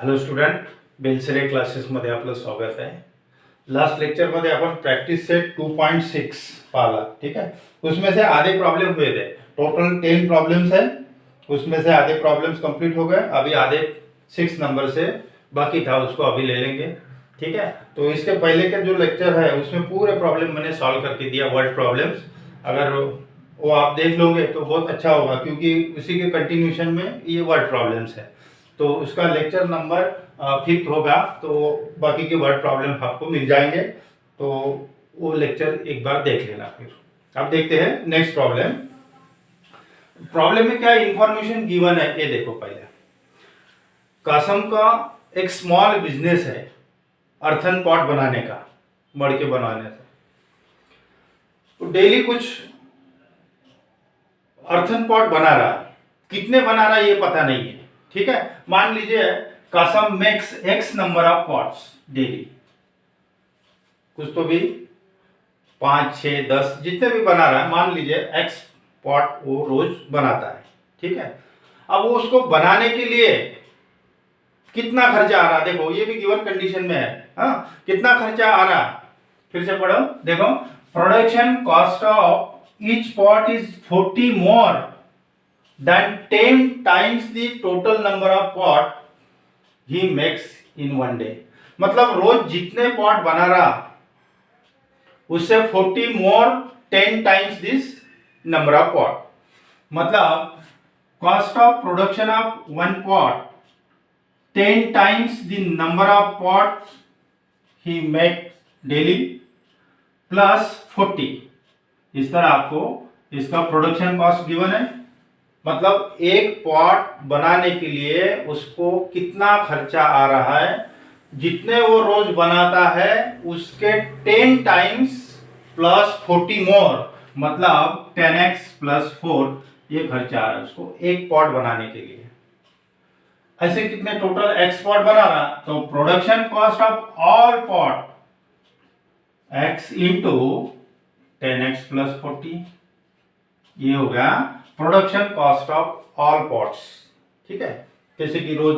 Hello student, Belsare क्लासेसमध्ये आपलं स्वागत आहे. लास्ट लेक्चरमध्ये आपण प्रैक्टिस सेट 2.6 पाला. ठीक है, उसमें से आधे प्रॉब्लम हुए थे. टोटल 10 प्रॉब्लम्स हैं, उसमें से आधे प्रॉब्लम्स कंप्लीट हो गए. अभी आधे 6 नंबर से बाकी था, उसको अभी ले लेंगे. ठीक है, तो इसके पहले के जो लेक्चर है उसमें पूरे प्रॉब्लम मैंने सॉल्व करके दिया, वर्ड प्रॉब्लम्स. अगर वो आप देख लोगे तो बहुत अच्छा होगा, क्योंकि उसी के कंटिन्यूशन में ये वर्ड प्रॉब्लम्स है. तो उसका लेक्चर नंबर 5 होगा, तो बाकी के वर्ड प्रॉब्लम आपको मिल जाएंगे. तो वो लेक्चर एक बार देख लेना. फिर अब देखते हैं नेक्स्ट प्रॉब्लम. प्रॉब्लम में क्या इंफॉर्मेशन गिवन है ये देखो. पहले कासम का एक स्मॉल बिजनेस है अर्थन पॉट बनाने का, मड़के बनाने से. तो डेली कुछ अर्थन पॉट बना रहा है. कितने बना रहा है ये पता नहीं है. ठीक है, मान लीजिए Kasam makes x number of pots daily. कुछ तो भी 5, 6, 10 जितने भी बना रहा है, मान लीजिए एक्स पॉट वो रोज बनाता है. ठीक है, अब वो उसको बनाने के लिए कितना खर्चा आ रहा, देखो ये भी गिवन कंडीशन में है. हाँ, कितना खर्चा आ रहा, फिर से पढ़ो. देखो, production cost of each pot is 40 more than 10 times the total number of pot he makes in one day. मतलब रोज जितने पॉट बना रहा उससे 40 more 10 times this number of pot. मतलब cost of production of one pot 10 times the number of pot he make daily plus 40. इस तरह आपको इसका प्रोडक्शन कॉस्ट गिवन है. मतलब एक पॉट बनाने के लिए उसको कितना खर्चा आ रहा है, जितने वो रोज बनाता है उसके 10 टाइम्स प्लस 40 मोर, मतलब 10x प्लस 4 ये खर्चा आ रहा है उसको एक पॉट बनाने के लिए. ऐसे कितने टोटल x पॉट बना रहा, तो production cost of all pot x into 10x plus 40, ये हो गया production cost of all pots. ठीक है, जैसे कि रोज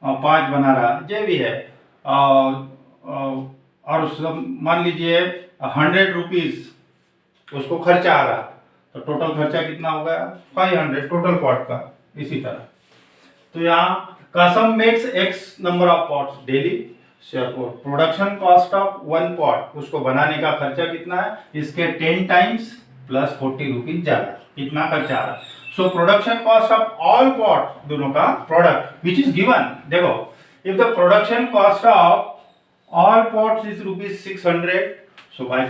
5 बना रहा जो भी है, और मान लीजिए 100 रुपीज उसको खर्चा आ रहा, तो टोटल खर्चा कितना होगा 500 टोटल पॉट का. इसी तरह तो यहाँ Kasam makes x number of pots daily. Production cost of one pot, उसको बनाने का खर्चा कितना है, इसके 10 टाइम्स प्लस 40 रुपीज ज्यादा, इतना खर्चा आ रहा. सो production cost of all pot, दोनों का प्रोडक्ट विच इज गिवन. देखो, if the production cost of all pots is ₹600, so by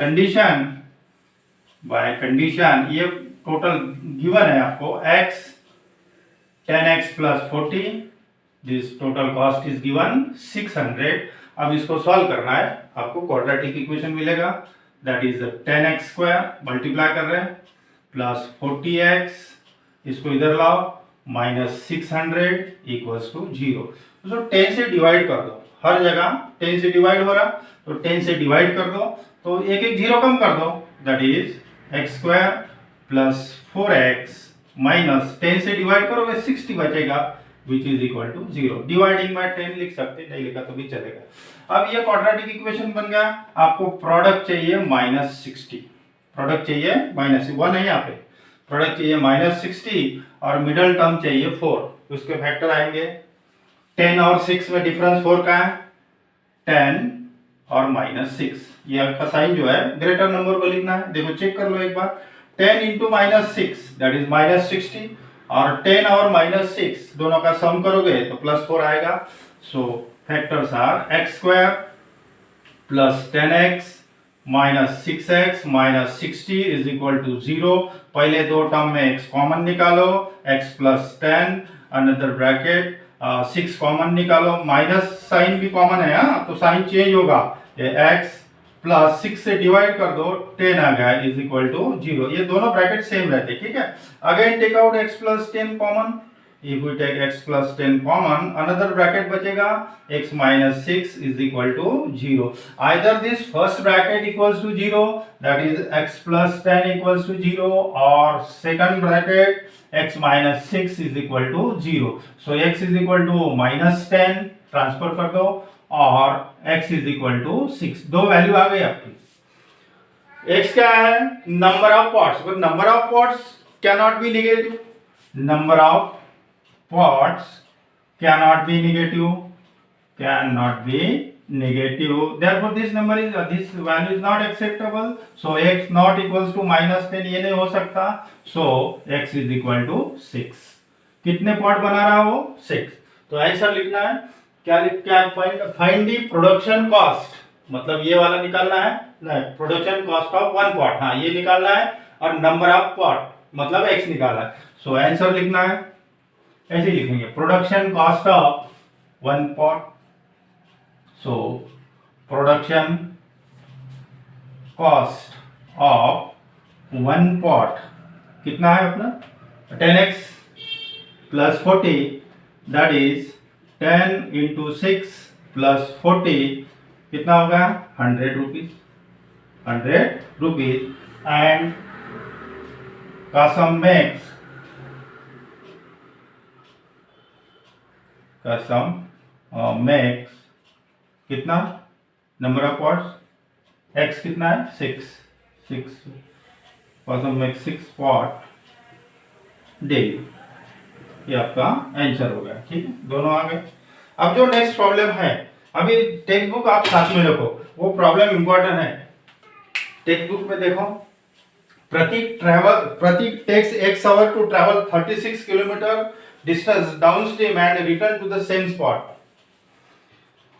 condition ये टोटल गिवन है आपको x 10x plus 40, this total cost is given 600. अब इसको सॉल्व करना है, आपको क्वाड्रेटिक इक्वेशन मिलेगा, that is 10x square, multiply कर रहे हैं, प्लस 40x, इसको इधर लाओ, माइनस 600 इक्वल्स टू 0. तो 10 से डिवाइड कर दो, हर जगह 10 से डिवाइड हो रहा, तो 10 से डिवाइड कर दो, तो एक एक जीरो कम कर दो, that is x square plus 4x minus 10 से डिवाइड करोगे 60 बचेगा, which is equal to 0. Dividing by 10 लिख सकते, नहीं लिखा तो भी चलेगा. अब ये क्वाड्रेटिक इक्वेशन बन गया. आपको प्रोडक्ट चाहिए -60, प्रोडक्ट चाहिए -1 है यहाँ पे, प्रोडक्ट चाहिए -60 और मिडल टर्म चाहिए 4. उसके फैक्टर आएंगे 10 और 6 में डिफरेंस 4 का है, 10 और -6. ये आपका साइन जो है ग्रेटर नंबर को लिखना है. देखो चेक कर लो एक बार, 10 इंटू -6 दैट इज -60, और 10 और -6 दोनों का सम करोगे तो +4 आएगा. So factors are x square plus 10x minus 6x minus 60 is equal to 0. पहले दो टर्म में x कॉमन निकालो, x plus 10 another bracket 6 common निकालो, माइनस साइन भी कॉमन है. हाँ, तो साइन चेंज होगा, ये x प्लस 6 से डिवाइड कर दो, 10 आ गया इज इक्वल टू 0. ये दोनों ब्रैकेट सेम रहते. ठीक है, again take out x plus 10 common, if we take x plus 10 common, another bracket बचेगा x minus 6 is equal to 0. Either this first bracket equals to 0, that is x plus 10 equals to 0, or second bracket x minus 6 is equal to 0. So x is equal to minus 10 transfer कर दो और x is equal to 6. दो value आ गई आपकी. x क्या है? Number of pots. But number of pots cannot be negative. Number of pots cannot be negative. Cannot be negative. Therefore, this number is this value is not acceptable. So x not equals to minus 10 ये नहीं हो सकता. So x is equal to 6. कितने pot बना रहा हो? 6. तो answer लिखना है. क्या फाइंड दी प्रोडक्शन कॉस्ट. मतलब ये वाला निकालना है. नहीं, production cost of one pot. हाँ, ये निकालना है. और नंबर ऑफ पॉट मतलब x निकाला है. सो आंसर लिखना है. ऐसे लिखेंगे production cost of one pot. So production cost of one pot कितना है अपना? 10x plus 40, that is 10 into 6 plus 40 कितना होगा? 100 rupees. 100 rupees. And Kasam makes कितना? नंबर ऑफ पॉट्स x कितना है? 6. Kasam makes 6 pot daily. ये आपका आंसर हो गया. ठीक है, दोनों आ गए. अब जो नेक्स्ट प्रॉब्लम है, अभी टेक्स्ट बुक आप साथ में रखो, वो प्रॉब्लम इंपॉर्टेंट है. टेक्स्ट बुक में देखो, Pratik takes x hour to travel 36 kilometer distance downstream and return to the same spot.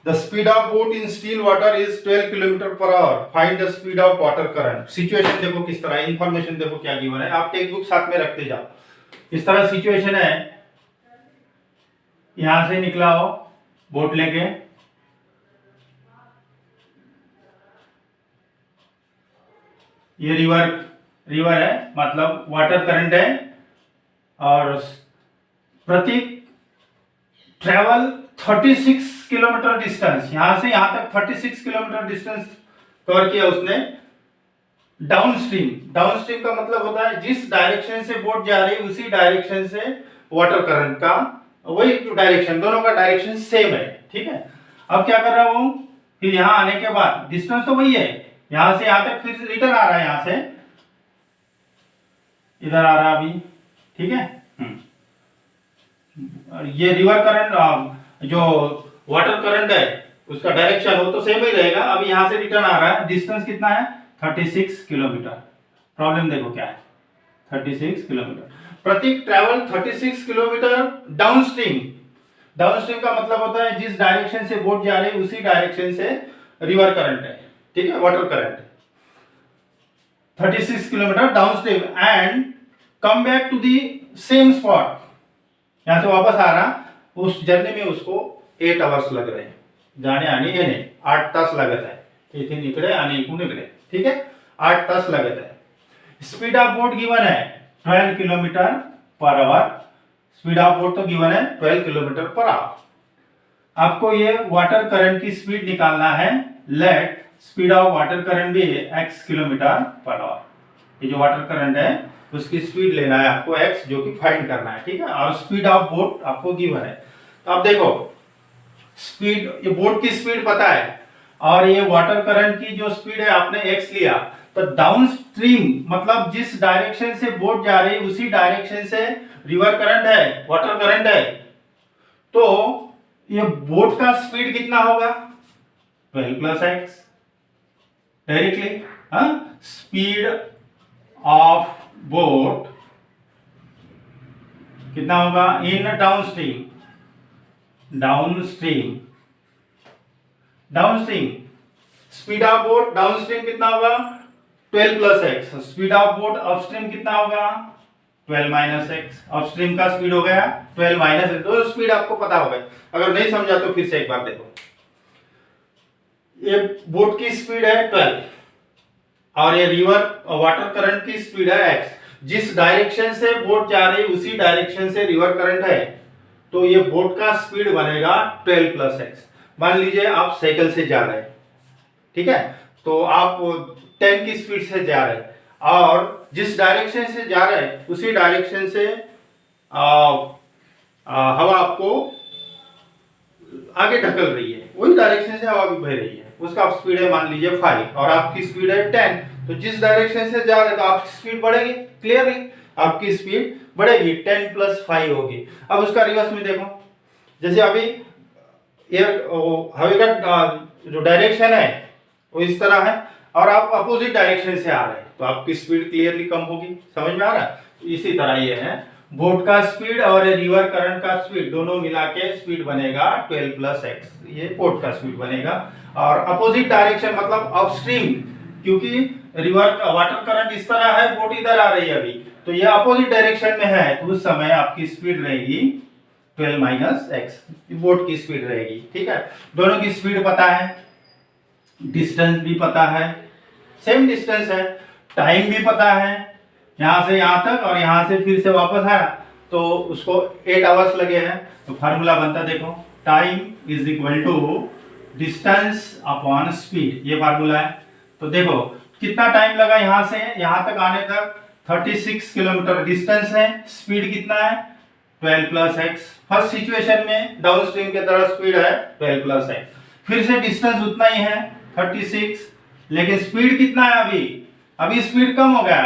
The speed of boat in still water is 12 kilometer per hour. Find the speed of water current. Situation देखो किस तरह, information देखो क्या given है. आप text book साथ में रखते जाओ. इस तरह सिचुएशन है. यहां से निकला हो बोट लेके, ये रिवर है, मतलब वाटर करंट है. और प्रतीक ट्रेवल 36 किलोमीटर डिस्टेंस, यहां से यहां तक 36 किलोमीटर डिस्टेंस कवर किया उसने डाउनस्ट्रीम. डाउनस्ट्रीम का मतलब होता है जिस डायरेक्शन से बोट जा रही है उसी डायरेक्शन से वाटर करंट का वही डायरेक्शन, दोनों का डायरेक्शन सेम है. ठीक है. अब क्या कर रहा हूं, फिर यहां आने के बाद डिस्टेंस तो वही है, यहां से यहां तक फिर रिटर्न आ रहा है, यहां से इधर आ रहा अभी. ठीक है. ये रिवर करंट जो वाटर करंट है उसका डायरेक्शन हो तो सेम ही रहेगा. अभी यहां से रिटर्न आ रहा है. डिस्टेंस कितना है? 36 किलोमीटर. प्रॉब्लम देखो क्या है. 36 किलोमीटर. प्रतीक ट्रैवल 36 किलोमीटर डाउनस्ट्रीम. डाउनस्ट्रीम का मतलब होता है जिस डायरेक्शन से बोट जा रही है उसी डायरेक्शन से रिवर करंट है. ठीक है, water current. 36 kilometre downstream and come back to the same spot. यहां से वापस आ रहा. उस जर्नी में उसको 8 आवर्स लग रहे हैं जाने आने. ये नहीं, 8 तास लगता है. इथे निकले आणि इकडून निकले. ठीक है, 8 तास लगता है. स्पीड ऑफ बोट गिवन है 12 kilometre per our. Speed of boat तो गिवन है 12 किलोमीटर पर आवर. आपको ये वाटर करंट की स्पीड निकालना है. Late speed of water current भी x किलोमीटर पर आवर. ये जो वाटर करंट है उसकी स्पीड लेना है आपको x, जो कि फाइंड करना है. ठीक है. और स्पीड ऑफ बोट आपको गिवन है. तो आप देखो स्पीड, ये बोट की स्पीड पता है और ये वाटर करंट की जो स्पीड है आपने x लिया. तो डाउन स्ट्रीम मतलब जिस डायरेक्शन से बोट जा रही है उसी डायरेक्शन से रिवर करंट है, वाटर करंट है. तो ये बोट का स्पीड कितना होगा? 12 plus x directly. Speed of boat कितना होगा इन downstream. Downstream speed of boat downstream कितना होगा? 12 plus x. Speed of boat upstream कितना होगा? 12 माइनस x. अपस्ट्रीम का स्पीड हो गया 12 माइनस x. तो स्पीड आपको पता होगा. अगर नहीं समझा तो फिर से एक बार देखो. ये बोट की स्पीड है 12 और ये रिवर वाटर करंट की स्पीड है x. जिस डायरेक्शन से बोट जा रही है उसी डायरेक्शन से रिवर करंट है. तो ये बोट का स्पीड बनेगा 12 प्लस एक्स। मान लीजिए आप साइकिल से जा रहे हैं, ठीक है, तो आप 10 की स्पीड से जा रहे हैं और जिस डायरेक्शन से जा रहे हैं उसी डायरेक्शन से हवा आपको आगे ढकल रही है, वही डायरेक्शन से हवा भी बह रही है, उसका स्पीड है मान लीजिए 5 और आपकी स्पीड है 10, तो जिस डायरेक्शन से जा रहे हैं तो आपकी स्पीड बढ़ेगी, क्लियरली आपकी स्पीड बढ़ेगी, 10 प्लस 5 होगी। अब उसका रिवर्स में देखो, जैसे अभी ये हवा का जो डायरेक्शन है वो इस तरह है और आप अपोजिट डायरेक्शन से आ रहे हैं तो आपकी स्पीड क्लियरली कम होगी, समझ में आ रहा है। इसी तरह ये है बोट का स्पीड और रिवर करंट का स्पीड दोनों मिला के स्पीड बनेगा 12 प्लस एक्स, ये बोट का स्पीड बनेगा। और अपोजिट डायरेक्शन मतलब अपस्ट्रीम, क्योंकि रिवर का वाटर करंट इस तरह है, बोट इधर आ रही है अभी, तो ये अपोजिट डायरेक्शन में है, तो उस समय आपकी स्पीड रहेगी 12 माइनस एक्स, बोट की स्पीड रहेगी, ठीक है। दोनों की स्पीड पता है, डिस्टेंस भी पता है, सेम डिस्टेंस है, टाइम भी पता है, यहां से यहां तक और यहां से फिर से वापस आया तो उसको 8 आवर्स लगे हैं, तो फार्मूला बनता देखो, time is equal to distance upon speed, ये फार्मूला है। तो देखो कितना टाइम लगा यहां से यहां तक आने तक, 36 किलोमीटर डिस्टेंस है, स्पीड कितना है 12 प्लस एक्स। फर्स्ट सिचुएशन में डाउन स्ट्रीम की तरह स्पीड है 12 प्लस एक्स, फिर से डिस्टेंस उतना ही है 36, लेकिन स्पीड कितना है अभी स्पीड कम हो गया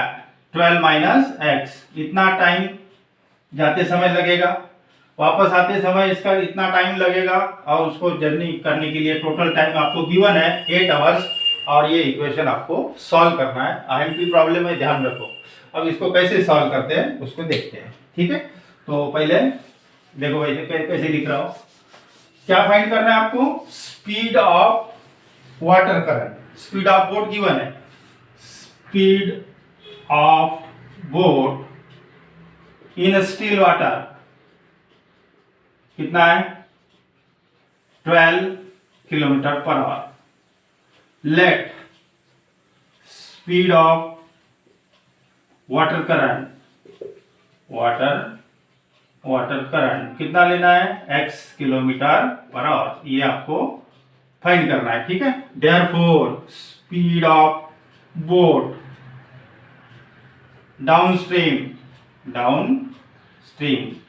12 माइनस एक्स, इतना टाइम जाते समय लगेगा, वापस आते समय इसका इतना टाइम लगेगा और उसको जर्नी करने के लिए टोटल टाइम आपको गिवन है 8 आवर्स और ये इक्वेशन आपको सॉल्व करना है। आईएमपी प्रॉब्लम है, ध्यान रखो। अब इसको कैसे सॉल्व करते हैं उसको देखते हैं, ठीक है। तो पहले देखो भाई कैसे लिख रहा हूं, क्या फाइंड करना है आपको, speed of water current, speed of boat given है, speed of boat in still water कितना है 12 kilometre per hour. Let speed of water current, water current कितना लेना है x किलोमीटर पर आवर, ये आपको फाइंड करना है, ठीक है। Therefore speed of boat downstream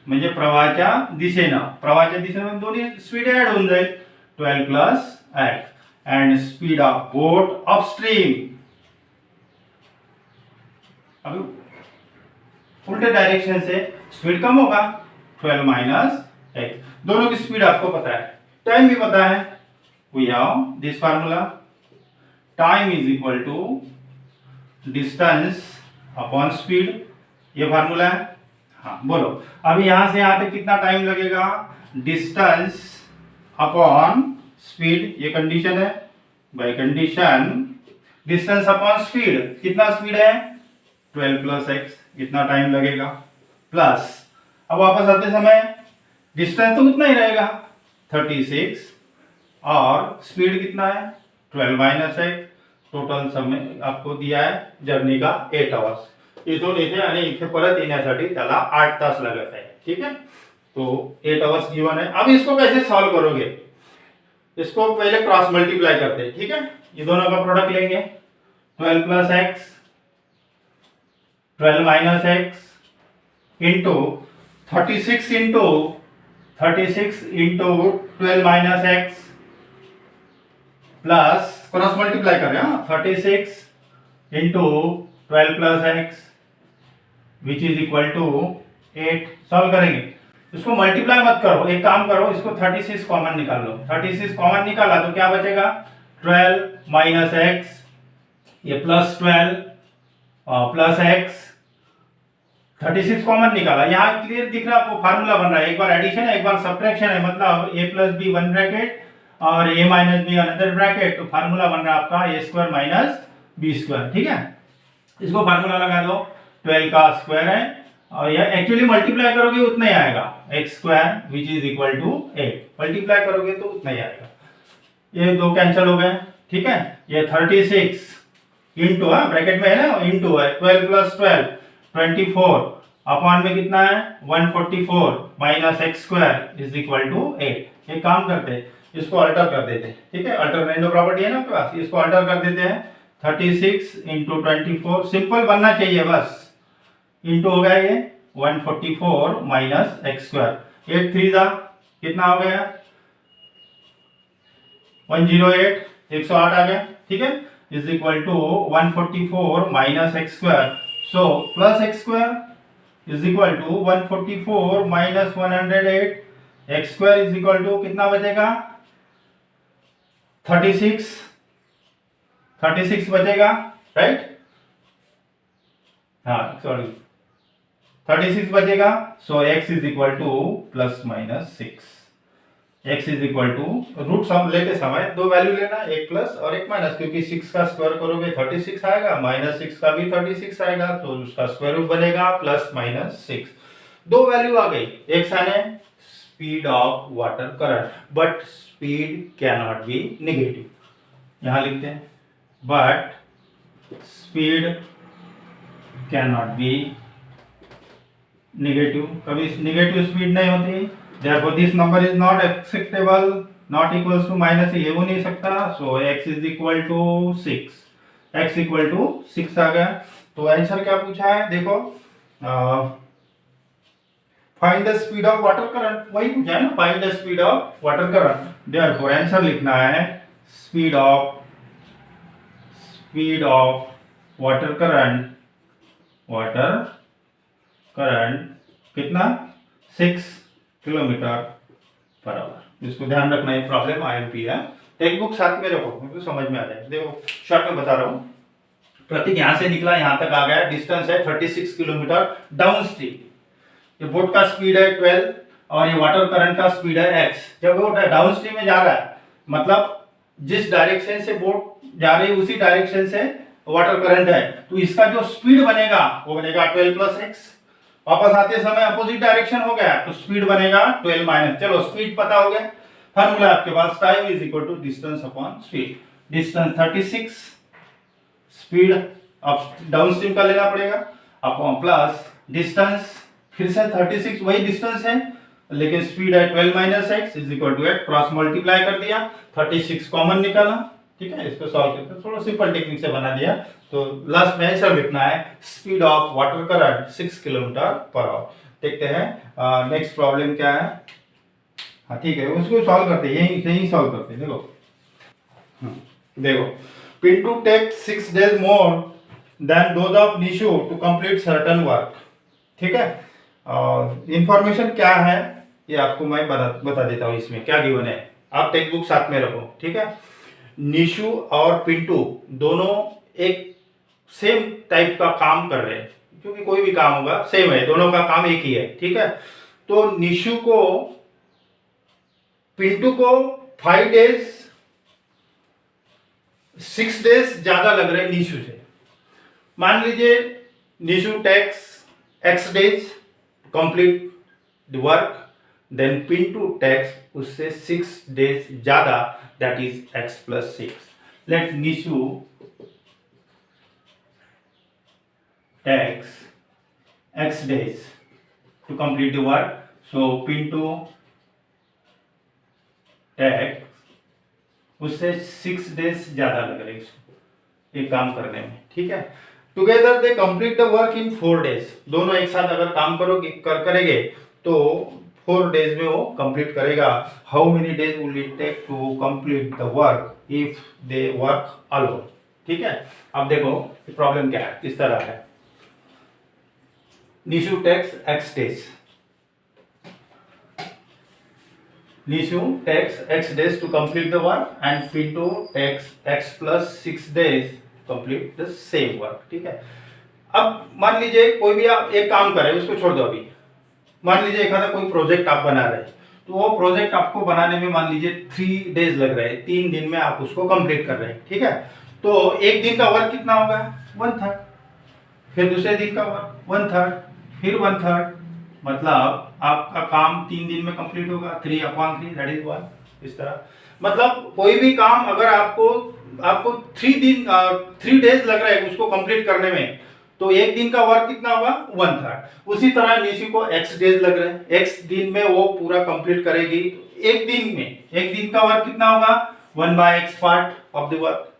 म्हणजे प्रवाहाच्या दिशेनं दोन्ही स्पीड ऍड होऊन जाईल 12 plus x, and speed of boat upstream, अभी उल्टे डायरेक्शन से स्पीड कम होगा 12 माइनस एक्स, दोनों की स्पीड आपको पता है, टाइम भी पता है, we have this formula, time is equal to distance upon speed, ये फार्मूला है। हाँ बोलो, अभी यहां से यहां तक कितना टाइम लगेगा, डिस्टेंस अपॉन स्पीड, ये कंडीशन है, by condition distance upon speed, कितना स्पीड है 12 प्लस एक्स, इतना टाइम लगेगा, प्लस अब वापस आते समय डिस्टेंस तो उतना ही रहेगा 36 और स्पीड कितना है 12 माइनस एक्स, टोटल समय आपको दिया है जर्नी का 8 आवर्स, इथून इथे आणि इथे परत येण्यासाठी त्याला 8 तास लगत है, ठीक है। तो 8 आवर्स गिवन है। अब इसको कैसे सॉल्व करोगे, इसको पहले क्रॉस मल्टीप्लाई करते हैं, ठीक है। ये दोनों का प्रोडक्ट लेंगे, 12 plus x 12 minus x into 36 into 12 minus x plus cross multiply करें, 36 into 12 plus x which is equal to 8, solve करेंगे। इसको मल्टीप्लाई मत करो, एक काम करो, इसको 36 कॉमन निकाल लो, 36 कॉमन निकाला तो क्या बचेगा 12 माइनस एक्स, ये प्लस 12 प्लस एक्स, 36 कॉमन निकाला, यहाँ क्लियर दिख रहा है आपको, फार्मूला बन रहा है, एक बार एडिशन है एक बार सब्ट्रैक्शन है, मतलब a plus b one bracket और a minus b another bracket, तो फार्मूला बन रहा है आपका a square minus b square, ठीक है। इसको फार्मूला लगा दो, 12 का स्क्वायर है और ये एक्चुअली मल्टीप्लाई करोगे उतना ही आएगा x square which is equal to 8, multiply करोगे तो उतना ही आएगा, ये दो कैंसिल हो गए, ठीक है। ये 36 इंटू ब्रैकेट में है ना, इंटू है 12 प्लस 12 24 अपॉन में कितना है 144 minus x square is equal to 8। एक काम करते हैं, इसको अल्टर कर देते हैं, ठीक है, अल्टरनेटिव प्रॉपर्टी है ना आपके पास, इसको अल्टर कर देते हैं। 36 इंटू 24 सिंपल बनना चाहिए बस, इंटू हो गया ये 144 माइनस एक्स स्क्वायर, 8 3 जा कितना हो गया 108, 108 आ गया, ठीक है, is equal to 144 minus x square, so plus x square is equal to 144 minus 108, x square is equal to कितना बचेगा 36 बचेगा, राइट, हाँ सॉरी 36 बचेगा। So x is equal to plus minus 6, x is equal to root सम लेते समय दो value लेना, एक प्लस और एक माइनस, क्योंकि 6 का स्क्वायर करोगे 36 आएगा, माइनस 6 का भी 36 आएगा, तो उसका स्क्वायर रूट बनेगा प्लस माइनस 6। दो वैल्यू आ गई, एक सन है speed of water current, but speed can not be negative, यहां लिखते हैं but speed can not be negative, कभी नेगेटिव स्पीड नहीं होती, therefore this number is not acceptable, not equals to minus ये हो नहीं सकता, so x is equal to 6, x equal to 6 आ गया। तो आंसर क्या पूछा है देखो, find the speed of water current, वही पूछा है ना, find the speed of water current, therefore answer लिखना है स्पीड ऑफ वाटर करंट कितना 6 किलोमीटर पर आवर। इसको ध्यान रखना, ये प्रॉब्लम आईएमपी है, टेक्स्ट बुक साथ में रखो क्योंकि समझ में आ जाए। देखो शॉर्ट में बता रहा हूँ, प्रतीक यहाँ से निकला यहाँ तक आ गया, डिस्टेंस है 36 किलोमीटर डाउन स्ट्रीम, ये बोट का स्पीड है 12 और ये वाटर करंट का स्पीड है x। जब वो डाउन स्ट्रीम में जा रहा है, मतलब जिस डायरेक्शन से बोट जा रही है उसी डायरेक्शन से वाटर करंट है, तो इसका जो स्पीड बनेगा वो बनेगा 12 प्लस एक्स, वापस आते समय अपोजिट डायरेक्शन हो गया तो स्पीड बनेगा 12 माइनस, चलो स्पीड पता हो गया, फार्मूला आपके पास time is equal to distance upon speed, distance 36, speed अब डाउनस्ट्रीम का लेना पड़ेगा अपॉन प्लस डिस्टेंस, फिर से 36 वही डिस्टेंस है लेकिन स्पीड है 12 minus x is equal to 8, cross multiply कर दिया, 36 कॉमन निकाला, ठीक है, इसको सॉल्व करते थोड़ा सिंपल टेक्निक से बना दिया। तो लास्ट में आंसर लिखना है speed of water current 6 kilometre per our. देखते हैं नेक्स्ट प्रॉब्लम क्या है, हाँ ठीक है, उसको सॉल्व करते हैं, यही सॉल्व करते हैं। देखो Pintu take 6 days more than those of Nishu to complete certain work, ठीक है, इंफॉर्मेशन क्या है ये आपको मैं बता देता हूँ, इसमें क्या गिवन है, आप टेक्स्ट बुक साथ में रखो, ठीक है। निशु और पिंटू दोनों एक सेम टाइप का काम कर रहे हैं, क्योंकि कोई भी काम होगा सेम है, दोनों का काम एक ही है, ठीक है। तो निशु को पिंटू को 5 days 6 days ज्यादा लग रहे हैं निशु से। मान लीजिए Nishu takes x days complete the work, then Pintu takes उससे 6 days ज्यादा, that is x plus 6. Let Nishu takes x days to complete the work. So Pinto takes उससे 6 days ज्यादा लग रहे इसको एक काम करने में, ठीक है। Together they complete the work in 4 days, दोनों एक साथ अगर काम करेंगे तो 4 days में वो कंप्लीट करेगा। How many days will it take to complete the work if they work alone, ठीक है। अब देखो प्रॉब्लम क्या है, किस तरह है, Nishu takes x days, Nishu takes x days to complete the work and Pintu takes x plus 6 days complete the same work, ठीक है। अब मान लीजिए कोई भी आप एक काम कर रहे हैं, उसको छोड़ दो अभी, मान लीजिए एक आधा कोई प्रोजेक्ट आप बना रहे हैं, तो वो प्रोजेक्ट आपको बनाने में मान लीजिए 3 days लग रहे हैं, 3 दिन में आप उसको कंप्लीट कर रहे हैं, ठीक है। तो एक दिन का वर्क कितना होगा 1/3, फिर दूसरे दिन का वर्क 1/3, फिर 1/3, मतलब आपका काम 3 दिन में कंप्लीट होगा, 3/3 दैट इज 1, इस तरह। मतलब कोई भी काम अगर आपको 3 days लग रहा है उसको कंप्लीट करने में, तो एक दिन का वर्क कितना होगा 1/3। उसी तरह निशु को x डेज लग रहे हैं, x दिन में वो पूरा कंप्लीट करेगी। एक दिन में एक दिन का वर्क कितना होगा 1/x part of the work,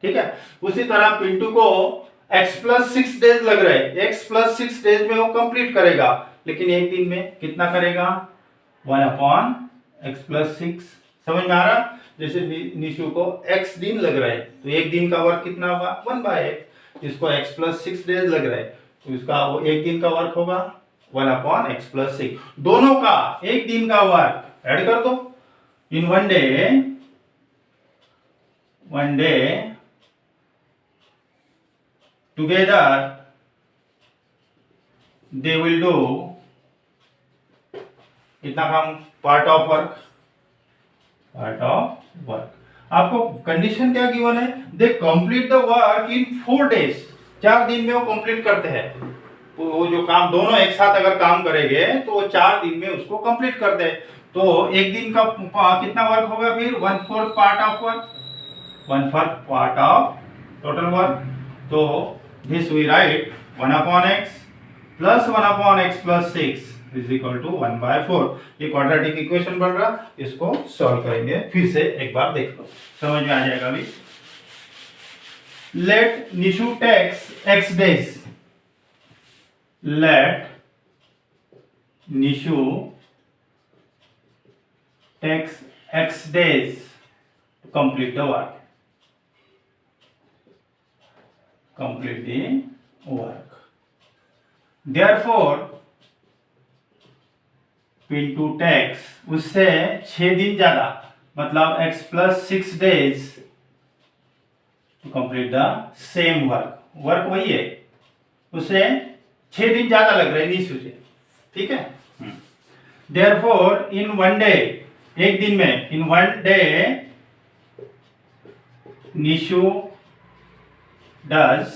ठीक है। उसी तरह पिंटू को x + 6 डेज लग रहे हैं, x + 6 डेज में वो कंप्लीट करेगा, लेकिन एक दिन में कितना करेगा 1/x + 6। समझ में आ रहा? जैसे निशु को x दिन लग रहा है तो एक दिन का वर्क कितना होगा 1/x, इसको x + 6 डेज लग रहा है तो इसका वो एक दिन का वर्क होगा 1/x + 6। दोनों का एक दिन का वर्क ऐड कर दो। इन one day together they will do कितना काम पार्ट ऑफ वर्क। आपको कंडीशन क्या गिवन है, they complete the work in 4 days, 4 दिन में वो कंप्लीट करते हैं। वो जो काम दोनों एक साथ अगर काम करेंगे तो वो 4 दिन में उसको कंप्लीट करते हैं। तो एक दिन का कितना वर्क होगा फिर 1/4 part of work, 1/4 part of total work. तो this we write 1/x plus 1/x plus 6 is equal to 1/4। ये क्वाड्रेटिक इक्वेशन बन रहा, इसको सॉल्व करेंगे। फिर से एक बार देख लो, समझ में आ जाएगा अभी। लेट Nishu takes x days, let Nishu takes x days to complete the work, complete the work। Therefore Pintu takes उससे 6 दिन ज्यादा, मतलब x + 6 days to complete the same work। Work वही है, उसे 6 दिन ज्यादा लग रहे हैं निशु से, ठीक है। Therefore in one day, एक दिन में in one day Nishu does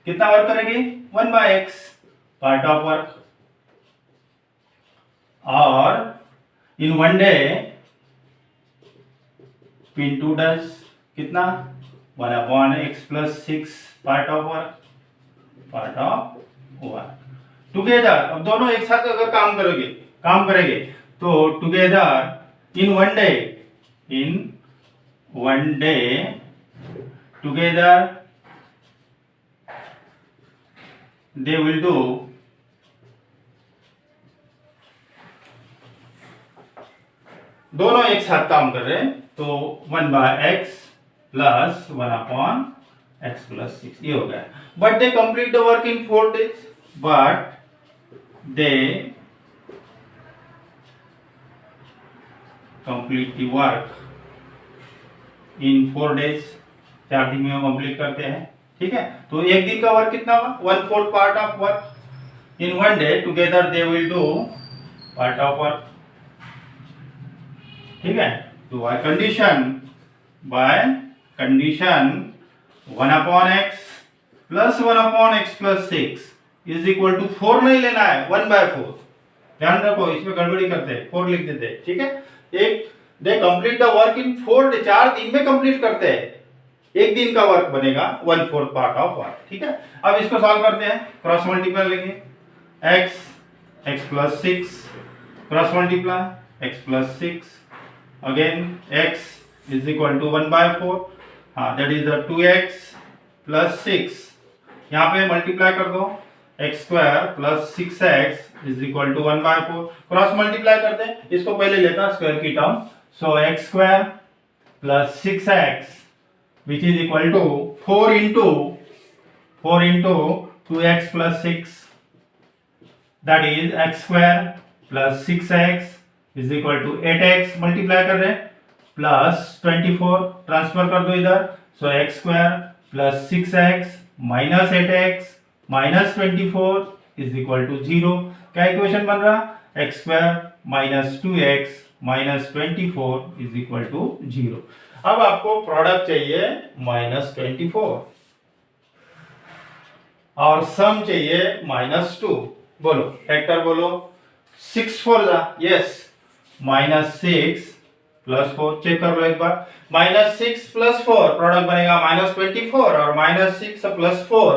कितना वर्क करेगी 1/x पार्ट ऑफ वर्क, और इन वन डे पिंटू डज कितना 1/x + 6 part of work together. अब दोनों एक साथ अगर काम करेंगे तो together in one day together they will do दोनों एक साथ काम कर रहे हैं तो 1/x plus 1/x + 6 ये हो गया। But they complete the work in 4 days, but they complete the work in 4 days, 4 दिन में वो कंप्लीट करते हैं, ठीक है। तो एक दिन का वर्क कितना हुआ 1/4 part of work. In one day together they will do part of work, ठीक है। तो by condition 1/x plus 1/x + 6 is equal to 4 नहीं लेना है 1/4। ध्यान रखो, इसमें गड़बड़ी करते हैं, 4 लिख देते हैं, ठीक है। एक they complete the work in 4 day, 4 दिन में कंप्लीट करते हैं, एक दिन का वर्क बनेगा 1/4 पार्ट ऑफ वर्क, ठीक है। अब इसको सॉल्व करते हैं, क्रॉस मल्टीप्लाई लेंगे, x + 6 cross multiply x + 6 again x is equal to 1/4, हाँ दैट इज 2x + 6। यहाँ पे मल्टीप्लाई कर दो, x² + 6x is equal to 1/4। Cross multiply करते हैं, इसको पहले लेता स्क्वायर की term, so x² + 6x which is equal to 4 into 2x + 6, that is x² + 6x is equal to 8x। Multiply कर रहे हैं प्लस 24 ट्रांसफर कर दो इधर, सो x² + 6x - 8x - 24 is equal to 0। क्या इक्वेशन बन रहा, x² - 2x - 24 is equal to 0। अब आपको प्रोडक्ट चाहिए -24 और सम चाहिए -2। बोलो फैक्टर बोलो, 6 4 जा, यस -6 + 4, चेक कर लो एक बार, -6 + 4 प्रोडक्ट बनेगा -24 और -6 + 4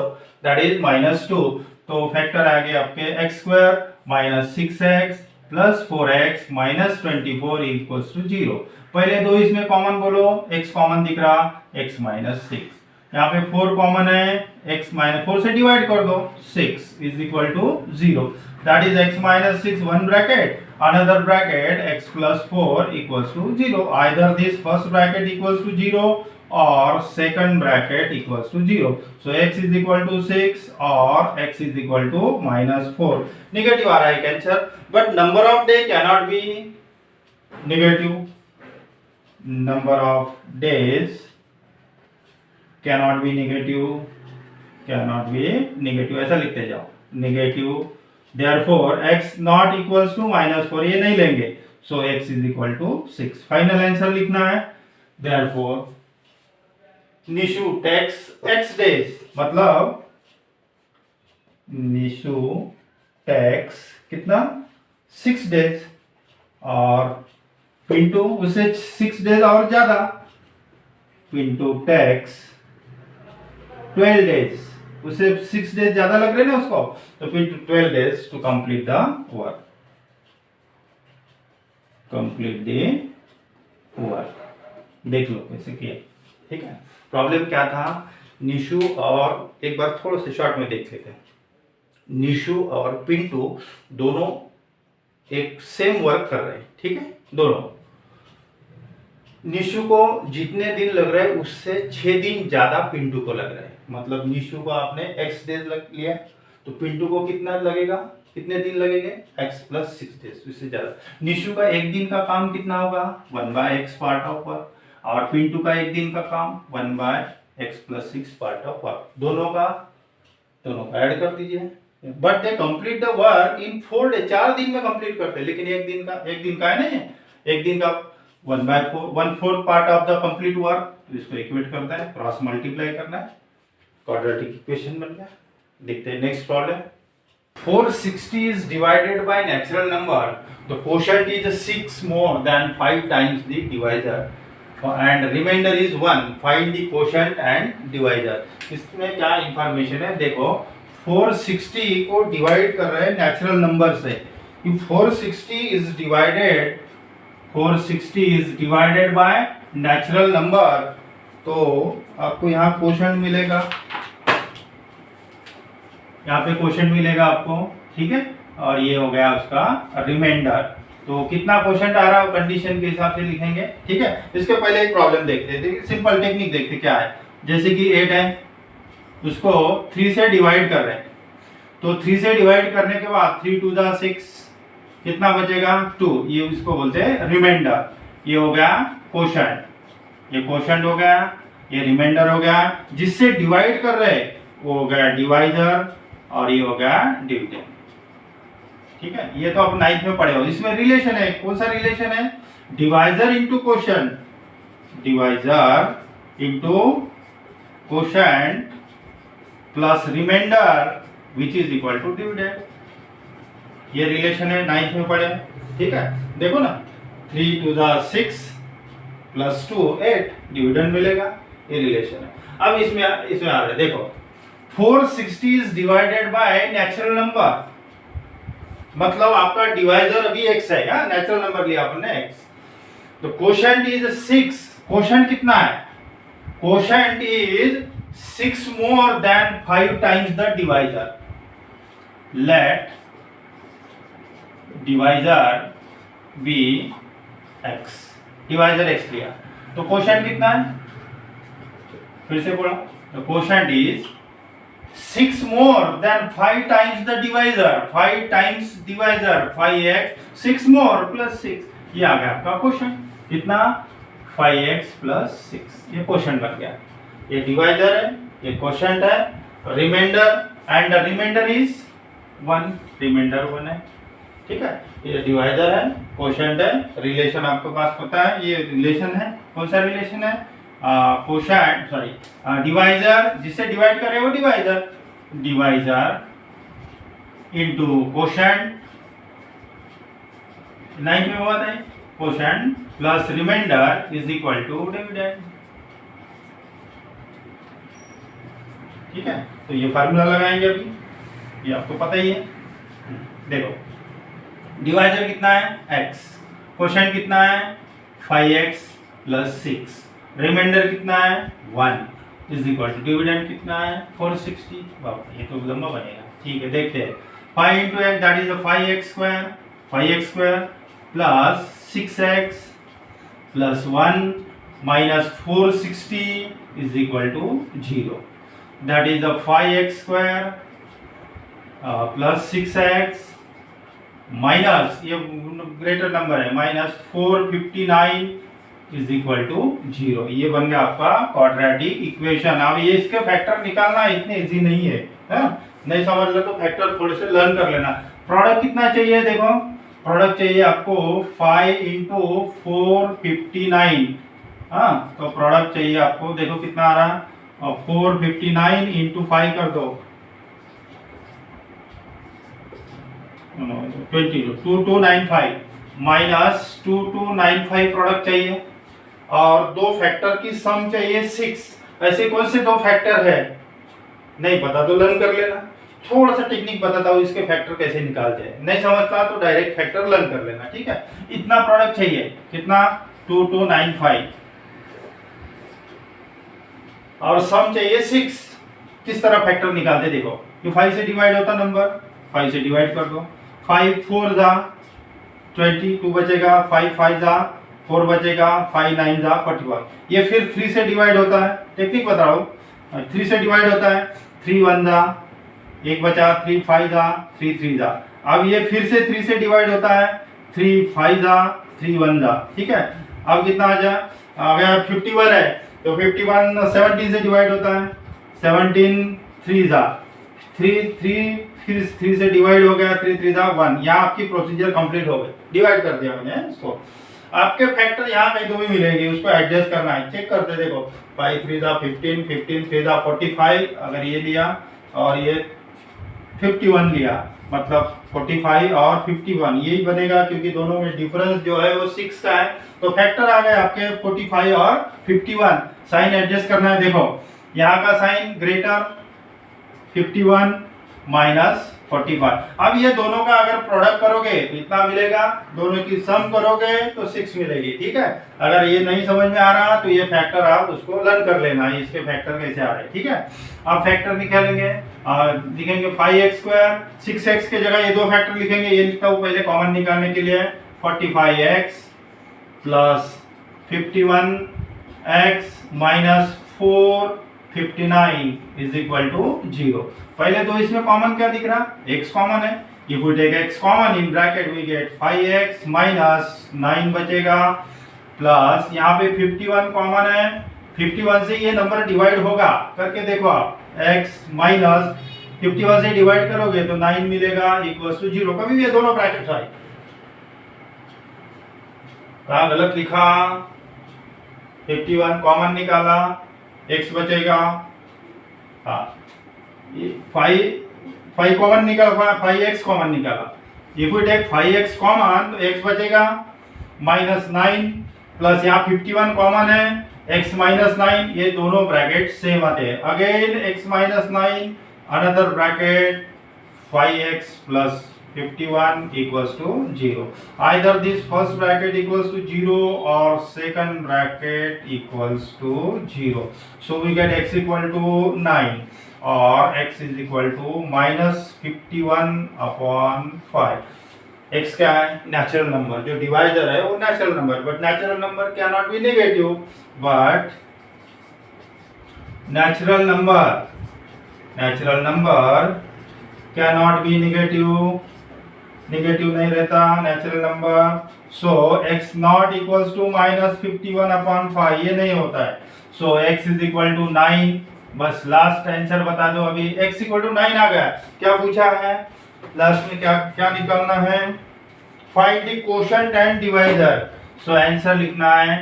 दैट इज -2। तो फैक्टर आ गया आपके x² minus 6x plus 4x minus 24 equals to 0। पहले दो इसमें कॉमन बोलो, x कॉमन दिख रहा, x माइनस 6, यहाँ पे 4 कॉमन है, x माइनस 4 से डिवाइड कर दो, 6 is equal to 0। That is x minus 6 one bracket, another bracket x plus 4 equals to 0. Either this first bracket equals to 0 or second bracket equals to 0. So x is equal to 6 or x is equal to -4. Negative आ रहा है answer, but number of day cannot be negative. Number of days cannot be negative. Cannot be negative. ऐसा लिखते जाओ, negative. Therefore x not equals to -4, ये नहीं लेंगे, so x is equal to 6. Final answer लिखना है। Therefore Nishu takes x days, मतलब Nishu takes कितना 6 days, और पिंटू उसे 6 days और ज्यादा, पिंटू takes 12 days, उसे 6 days ज्यादा लग रहे ना उसको, तो फिर 12 days to complete the work, complete the work. देख लो कैसे किया, ठीक है। प्रॉब्लम क्या था, निशु और, एक बार थोड़ा सा शॉर्ट में देख लेते हैं। निशु और पिंटू दोनों एक सेम वर्क कर रहे हैं, ठीक है, दोनों। निशु को जितने दिन लग रहे हैं उससे 6 दिन ज्यादा पिंटू को लग रहा है। मतलब निशु को आपने x डेज लिया, तो पिंटू को कितना लगेगा, कितने दिन लगेंगे, x प्लस 6 डेज, उससे ज्यादा। निशु का एक दिन का काम कितना होगा, 1/x पार्ट ऑफ वर्क, और पिंटू का एक दिन का काम 1/x plus 6 part of work. दोनों का ऐड कर दीजिए। But they complete the work in 4 day, 4 दिन में कंप्लीट करते हैं, लेकिन एक दिन का है नहीं, एक दिन का 1/4 part of the complete work, तो इसको इक्वेट करना है, क्रॉस मल्टीप्लाई करना है, क्वाड्रेटिक इक्वेशन बन गया। देखते हैं next problem. 460 is divided by natural number. The quotient is 6 more than 5 times the divisor and remainder is 1. Find the quotient and divisor. इसमें क्या इंफॉर्मेशन है, देखो 460 को डिवाइड कर रहे हैं नेचुरल नंबर से। If 460 is divided by natural number, तो आपको यहाँ क्वोशंट मिलेगा, यहाँ पे क्वोशंट मिलेगा आपको, ठीक है। और ये हो गया उसका रिमाइंडर, तो कितना क्वोशंट आ रहा है कंडीशन के हिसाब से लिखेंगे, ठीक है। इसके पहले एक प्रॉब्लम देखते हैं, सिंपल टेक्निक देखते क्या है। जैसे कि 8 है, उसको 3 से डिवाइड कर रहे हैं, तो 3 से डिवाइड करने के बाद 3 2 जा 6, कितना बचेगा 2, ये इसको बोलते हैं रिमाइंडर। ये हो गया क्वोशंट, ये क्वोशंट हो गया, ये रिमाइंडर हो गया। जिससे डिवाइड कर रहे हैं वो हो गया डिवाइजर, और ये हो गया डिविडेंड, ठीक है। ये तो आप 9th में पढ़े हो। इसमें रिलेशन है, कौन सा रिलेशन है, divisor into quotient, divisor into quotient plus remainder which is equal to dividend. ये रिलेशन है, 9th में पढ़े, ठीक है। देखो ना, 3 2 जा 6 प्लस 2 8, डिविडेंड मिलेगा, ये रिलेशन है। अब इसमें आ रहा है, देखो 460 is divided by natural number, मतलब आपका डिवाइजर अभी x है, नेचुरल नंबर लिया आपने x, तो क्वोशंट इज 6। क्वोशंट कितना है, quotient is 6 more than 5 times the divisor. Let divisor be x, divisor x लिया, तो क्वोशंट कितना है, फिर से बोला, तो quotient is 6 more than 5 times the divisor, 5 times divisor 5x, 6 more plus 6, ये आ गया आपका क्वोशंट, कितना 5x plus 6, ये क्वोशंट बन गया। ये डिवाइजर है, ये क्वोशंट है, remainder, and the remainder is 1, remainder 1 है, ठीक है। ये डिवाइजर है, क्वोशंट है, रिलेशन आपके पास पता है, ये रिलेशन है, कौन सा रिलेशन है, क्वोशंट सॉरी डिवाइजर, जिससे डिवाइड कर रहे हो divisor, divisor into quotient, 9th में हुआ था, quotient plus reminder is equal to dividend, ठीक है, तो ये फार्मूला लगाएंगे अभी, ये आपको पता ही है। देखो डिवाइजर कितना है x, क्वोशिएंट कितना है 5x प्लस 6, रिमाइंडर कितना है 1 इज इक्वल टू डिविडेंड कितना है 460। बाप ये तो लंबा बनेगा, ठीक है देखते हैं। 5 into x that is 5x square plus 6x plus 1 minus 460 is equal to 0, that is 5x square plus 6x minus ये ग्रेटर नंबर है माइनस 459 इज इक्वल टू 0। ये बन गया आपका क्वाड्रेटिक इक्वेशन। अब ये इसके फैक्टर निकालना इतने इजी नहीं है, नहीं समझ लो तो फैक्टर थोड़े से लर्न कर लेना। प्रोडक्ट कितना चाहिए, देखो प्रोडक्ट चाहिए आपको 5 इंटू 459, हाँ तो प्रोडक्ट चाहिए आपको, देखो कितना आ रहा है 459 इंटू 5 कर दो 2295 माइनस 2295 प्रोडक्ट चाहिए और दो फैक्टर की सम चाहिए 6। ऐसे कौन से दो फैक्टर है नहीं पता तो लर्न कर लेना, थोड़ा सा टेक्निक बताता हूँ इसके फैक्टर कैसे निकालते हैं, नहीं समझता तो डायरेक्ट फैक्टर लर्न कर लेना, ठीक है। इतना प्रोडक्ट चाहिए कितना 2295 और सम चाहिए 6। किस तरह फैक्टर निकालते देखो, ये 5 से डिवाइड होता नंबर, 5 से डिवाइड कर दो, 5 4 जा 20 2 बचेगा, 5 5 जा 4 बचेगा, 5 9 जा 41। ये फिर 3 से डिवाइड होता है, टेक्निक बता रहा हूँ, 3 से डिवाइड होता है, 3 1 जा 1 बचा, 3 5 जा 3 3 जा। अब ये फिर से 3 से डिवाइड होता है, 3 5 जा 3 1 जा, ठीक है। अब कितना आ जा, अगर 51 है तो 51 17 से डिवाइड होता है, 17 3 जा 3 3 फिर 3 से डिवाइड हो गया, 3 3 जा 1। यहाँ आपकी प्रोसीजर कंप्लीट हो गई, डिवाइड कर दिया मैंने इसको। आपके फैक्टर यहाँ कहीं तो भी मिलेंगे, उसको एडजस्ट करना है, चेक करते देखो 5 3 जा 15 15 3 जा 45, अगर ये लिया और ये 51 लिया मतलब 45 और 51 यही बनेगा, क्योंकि दोनों में डिफरेंस जो है वो 6 का है, तो फैक्टर आ गए आपके 45 और 51। साइन एडजस्ट करना है, देखो यहाँ का साइन ग्रेटर 51 माइनस 45। अब ये दोनों का अगर प्रोडक्ट करोगे तो इतना मिलेगा, दोनों की सम करोगे तो 6 मिलेगी, ठीक है। अगर ये नहीं समझ में आ रहा तो ये फैक्टर आप उसको लर्न कर लेना, इसके फैक्टर कैसे आ रहे हैं, ठीक है। अब फैक्टर निकालेंगे, लिखेंगे 5x स्क्वायर, 6x के जगह ये दो फैक्टर लिखेंगे, ये लिखता हूँ पहले कॉमन निकालने के लिए, 45x plus 51x minus 459 is equal to 0। पहले तो इसमें कॉमन क्या दिख रहा, x कॉमन है, if we take x common in bracket we get 5x minus 9 बचेगा, प्लस यहाँ पे 51 कॉमन है, 51 से ये नंबर डिवाइड होगा, करके देखो आप x माइनस 51 से डिवाइड करोगे तो 9 मिलेगा इक्वल्स टू 0। कभी भी ये दोनों ब्रैकेट्स आए, कहाँ गलत लिखा, 51 कॉमन निकाला, x बचेगा, हाँ ये 5 कॉमन निकाला, 5x कॉमन निकाला, if we take 5x common तो x बचेगा माइनस 9 प्लस यहाँ 51 कॉमन है, x माइनस 9, ये दोनों ब्रैकेट सेम आते हैं, again x minus 9 another bracket 5x plus 51 equals to 0. Either this first bracket equals to 0 or second bracket equals to 0. So we get x equal to 9 or x is equal to minus 51 upon 5. x क्या है, natural number, जो divisor है वो natural number, but natural number can not be negative, but natural number can not be negative नहीं रहता natural number. So x not equals to minus 51 upon 5, ये नहीं होता है। So x is equal to 9, बस last answer बता दो। अभी x इक्वल टू 9 आ गया, क्या पूछा है लास्ट में, क्या निकालना है, find the quotient and divisor. So answer लिखना है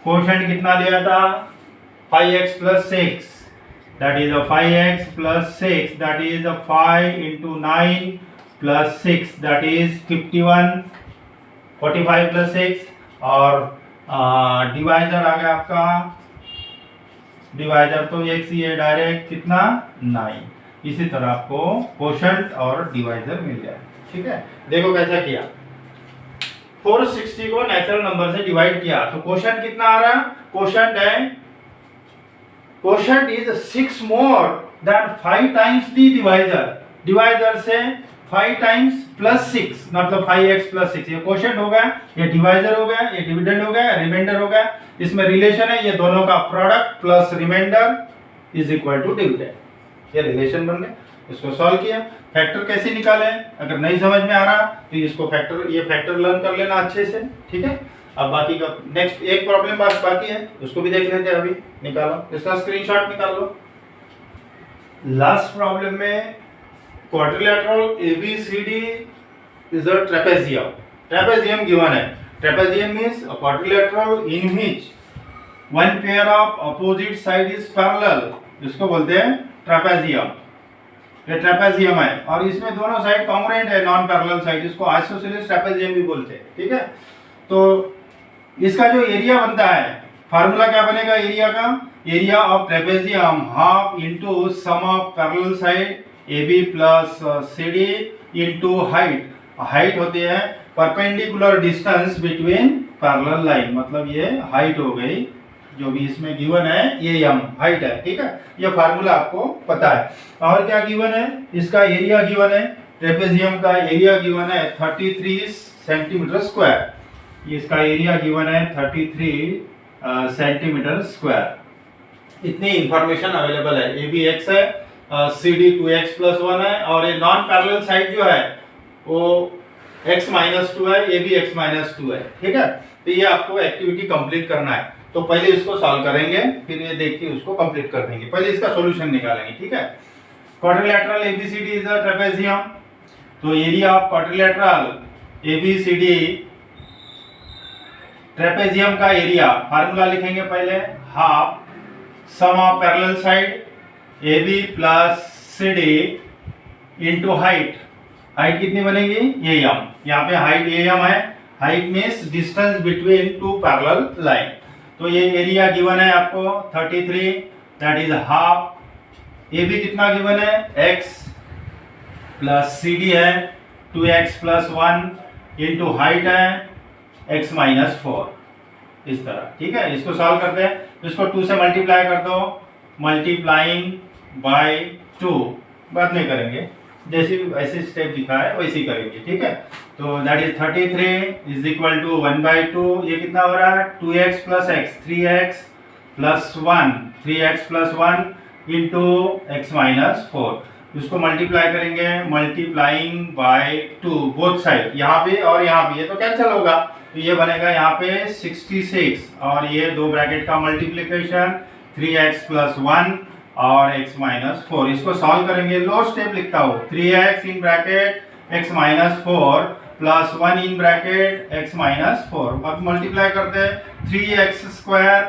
कोशेंट कितना लिया था 5x plus 6, that is a 5x plus 6, that is a 5 into 9 plus 6, that is 51, 45 plus 6, और डिवाइजर आ गया आपका डिवाइजर तो x ही है डायरेक्ट, कितना 9। इसी तरह आपको कोशेंट और डिवाइजर मिल जाए। ठीक है, देखो कैसा किया, 460 को नेचुरल नंबर से डिवाइड किया तो कोशेंट कितना आ रहा है, कोशेंट है, quotient is 6 more than 5 times the divisor, divisor से 5 टाइम्स प्लस 6 मतलब 5x प्लस 6, ये कोशेंट हो गया, ये डिवाइजर हो गया, ये डिविडेंड हो गया, रिमाइंडर हो गया। इसमें रिलेशन है, ये दोनों का product plus reminder is equal to dividend, ये रिलेशन बन गया। इसको सॉल्व किया, फैक्टर कैसे निकालें, अगर नहीं समझ में आ रहा तो इसको फैक्टर, ये फैक्टर लर्न कर लेना अच्छे से। ठीक है, अब बाकी का नेक्स्ट एक प्रॉब्लम बाकी है, उसको भी देख लेते हैं। अभी निकालो, इसका स्क्रीनशॉट निकाल लो। लास्ट प्रॉब्लम में quadrilateral ABCD is a trapezium. Trapezium given है, trapezium means a quadrilateral in which one pair of opposite side is parallel, जिसको बोलते हैं ट्रेपेजियम। ये ट्रेपेजियम है और इसमें दोनों साइड कॉन्ग्रुएंट है, नॉन पैरेलल साइड, इसको आइसोसेलेस ट्रेपेजियम भी बोलते हैं। ठीक है, तो इसका जो एरिया बनता है, फार्मूला क्या बनेगा एरिया का, area of trapezium half into sum of parallel side AB plus CD into height, height होती है perpendicular distance between parallel line, मतलब ये हाइट हो गई, जो भी इसमें गिवन है ये m हाइट है। ठीक है, ये फार्मूला आपको पता है। और क्या गिवन है, इसका एरिया गिवन है, ट्रेपेजियम का एरिया गिवन है 33 सेंटीमीटर स्क्वायर, इसका एरिया गिवन है 33 सेंटीमीटर स्क्वायर। इतनी इंफॉर्मेशन अवेलेबल है, AB x है, CD 2x प्लस 1 है, और ये नॉन पैरेलल साइड जो है वो x माइनस 2 है, ये भी x माइनस 2 है। ठीक है, तो ये आपको एक्टिविटी कंप्लीट करना है, तो पहले इसको सॉल्व करेंगे, फिर ये देख के उसको कंप्लीट कर देंगे। पहले इसका सॉल्यूशन निकालेंगे। ठीक है, quadrilateral ABCD is a trapezium, तो area of quadrilateral ABCD trapezium का एरिया, फार्मूला लिखेंगे पहले, half sum of parallel side AB plus CD into height, height कितनी बनेगी ये m, यहाँ पे हाइट ये m है, height means distance between two parallel line. तो ये एरिया गिवन है आपको 33, दैट इज हाफ, AB कितना गिवन है x प्लस CD है 2x प्लस 1 इंटू हाइट है x माइनस 4, इस तरह। ठीक है, इसको सॉल्व करते हैं, इसको 2 से मल्टीप्लाई कर दो, मल्टीप्लाइंग बाय 2 बाद में करेंगे, जैसे ऐसे स्टेप दिखा है वैसे ही करेंगे। ठीक है, तो that is 33 is equal to 1/2, ये कितना हो रहा है 2x plus x, 3x plus 1, 3x plus 1 into x minus 4, इसको मल्टीप्लाई करेंगे, मल्टीप्लाइंग बाय 2 बोथ साइड, यहाँ पे और यहाँ पे, ये तो कैंसिल होगा, तो ये बनेगा यहाँ पे 66, और ये दो ब्रैकेट का मल्टीप्लिकेशन 3x प्लस 1 और x माइनस 4, इसको सॉल्व करेंगे। लो स्टेप लिखता हूँ, 3x in bracket x minus 4 plus 1 in bracket x minus 4, अब मल्टीप्लाई करते हैं, 3x square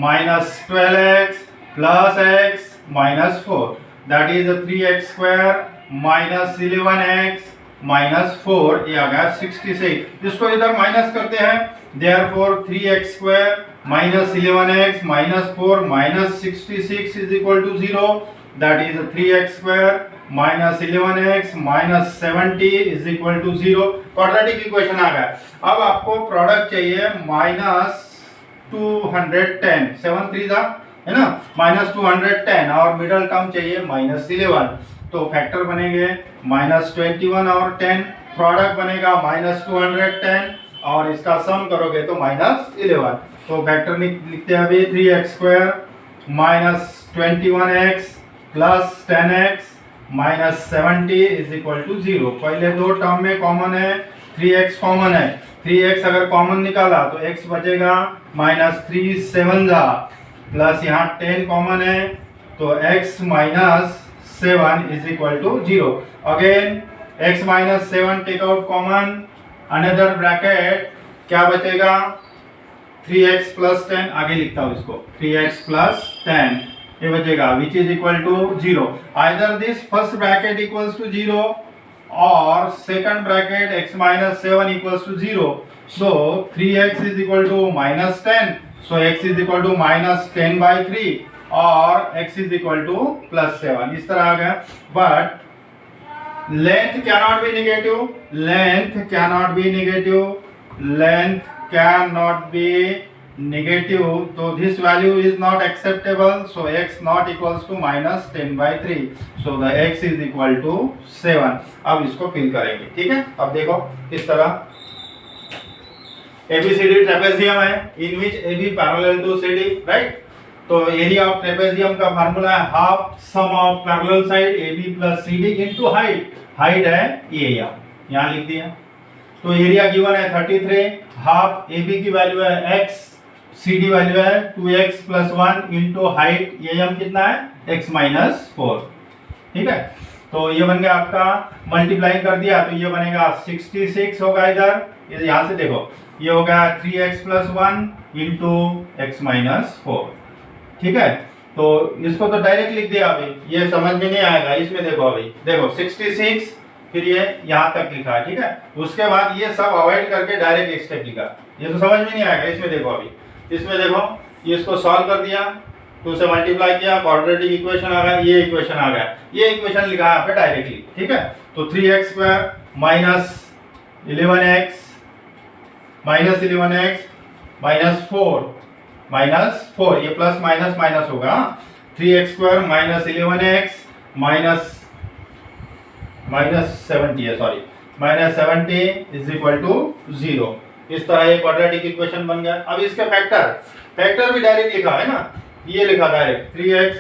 minus 12x plus x minus 4, that is 3x square minus 11x minus 4, ये आ गया 66। इसको इधर माइनस करते हैं, therefore 3x square minus 11x minus 4 minus 66 is equal to 0, that is 3x square minus 11x minus 70 is equal to 0। Quadratic equation आ गया। अब आपको प्रोडक्ट चाहिए माइनस 210, 7 3 था है ना, माइनस 210, और मिडल टर्म चाहिए माइनस 11, तो फैक्टर बनेंगे माइनस 21 और 10, प्रोडक्ट बनेगा माइनस 210, और इसका सम करोगे तो माइनस 11, तो फैक्टर लिखते हैं अभी 3x square minus 21x plus 10x minus 70 is equal to 0। पहले दो टर्म में कॉमन है, 3x कॉमन है, 3x अगर कॉमन निकाला तो x बचेगा माइनस 3 7 जा, प्लस यहाँ 10 कॉमन है तो x minus 7 is equal to 0। Again x minus 7 take out common, another bracket क्या बचेगा 3x प्लस 10, आगे लिखता हूँ इसको 3x प्लस 10, ये बचेगा which is equal to 0। Either this first bracket equals to 0 और second bracket x minus 7 equals to 0, so 3x is equal to minus 10, so x is equal to minus 10 by 3, और x is equal to +7 इस तरह आ गया। But length cannot be negative, length cannot be negative, length cannot be negative, तो this value is not acceptable, so x not equals to -10/3, so the x is equal to 7। अब इसको fill करेंगे, ठीक है। अब देखो किस तरह ABCD ट्रेपेजियम है, in which AB parallel to CD, right. तो एरिया ऑफ ट्रेपेजियम का फार्मूला है half sum of parallel side AB plus CD into height, height है एरिया, यहाँ लिख दिया। तो एरिया गिवन है 33, हाफ AB की वैल्यू है x, CD वैल्यू है 2x + 1 इनटू हाइट AM कितना है x - 4, ठीक है। तो ये बन गया आपका, मल्टीप्लाई कर दिया तो ये बनेगा 66 होगा इधर, ये यहाँ से देखो ये हो गया 3x + 1 इनटू x - 4, ठीक है। तो इसको तो डायरेक्ट लिख दिया अभी, ये समझ में नहीं आएगा, इसमें देखो अभी देखो 66 फिर ये यहाँ तक लिखा है, ठीक है। उसके बाद ये सब अवॉइड करके डायरेक्ट एक स्टेप लिखा, ये तो समझ में नहीं आएगा। इसमें देखो अभी, इसमें देखो ये इसको सॉल्व कर दिया, तो उसे मल्टीप्लाई किया, क्वाड्रेटिक इक्वेशन आ गया, ये इक्वेशन आ गया, ये इक्वेशन लिखा है यहाँ पे डायरेक्टली, ठीक है। तो 3x² - 11x -4 ये प्लस माइनस माइनस होगा, 3x² - 11x -70 है, सॉरी -70 इज इक्वल टू 0। इस तरह ये क्वाड्रेटिक इक्वेशन बन गया। अब इसके फैक्टर भी डायरेक्ट लिखा है ना, ये लिखा direct 3x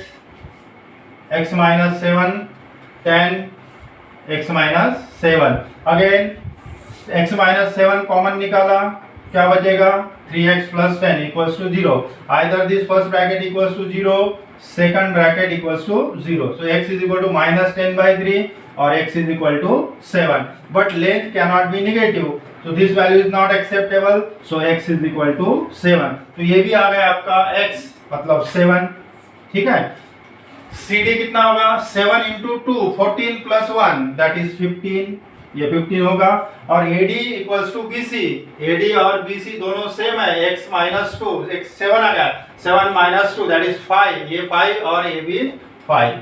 x - 7 10 x - 7, again x - 7 common निकाला, क्या बचेगा 3x + 10 equals to 0, either this first bracket equals to 0, second bracket equals to 0, so x is equal to -10/3 और x is equal to 7, but length cannot be negative, so this value is not acceptable, so x is equal to 7। तो ये भी आ गया आपका x मतलब 7, ठीक है। CD कितना होगा 7 × 2 14 + 1 दैट इज 15, ये 15 होगा। और AD equals to BC, AD और BC दोनों सेम है, x - 2 x 7 आ गया, 7 - 2 दैट इज 5, ये 5 और ये भी 5।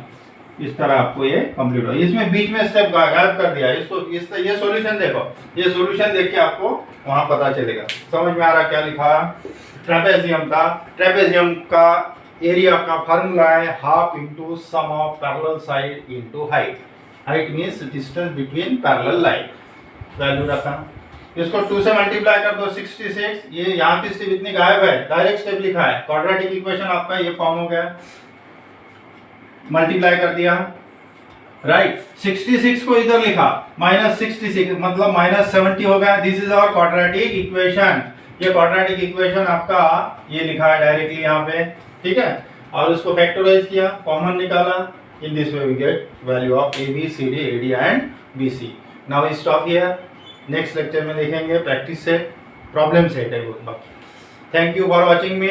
इस तरह आपको ये कंप्लीट हो। इसमें बीच में स्टेप गायब कर दिया, इसको ये सॉल्यूशन देखो, ये सॉल्यूशन देख के आपको वहां पता चलेगा, समझ में आ रहा क्या लिखा। ट्रेपेजियम था, ट्रेपेजियम का एरिया का फार्मूला है half into sum of parallel side into height, height means distance between parallel line, value रखा। इसको 2 से मल्टीप्लाई कर दो 66, ये यहाँ की स्टेप इतनी गायब है, डायरेक्ट स्टेप लिखा है, क्वाड्रेटिक इक्वेशन आपका ये फॉर्म हो गया, मल्टीप्लाई कर दिया, राइट। 66 को इधर लिखा -66 मतलब -70 हो गया, this is our quadratic equation, ये क्वाड्रेटिक इक्वेशन आपका ये लिखा है डायरेक्टली यहाँ पे, ठीक है। और उसको फैक्टराइज किया, कॉमन निकाला, in this way we get value of AB CD AD and BC। Now we stop here, next lecture में देखेंगे प्रैक्टिस से, प्रॉब्लम सेट है वो बाकी। Thank you for watching me.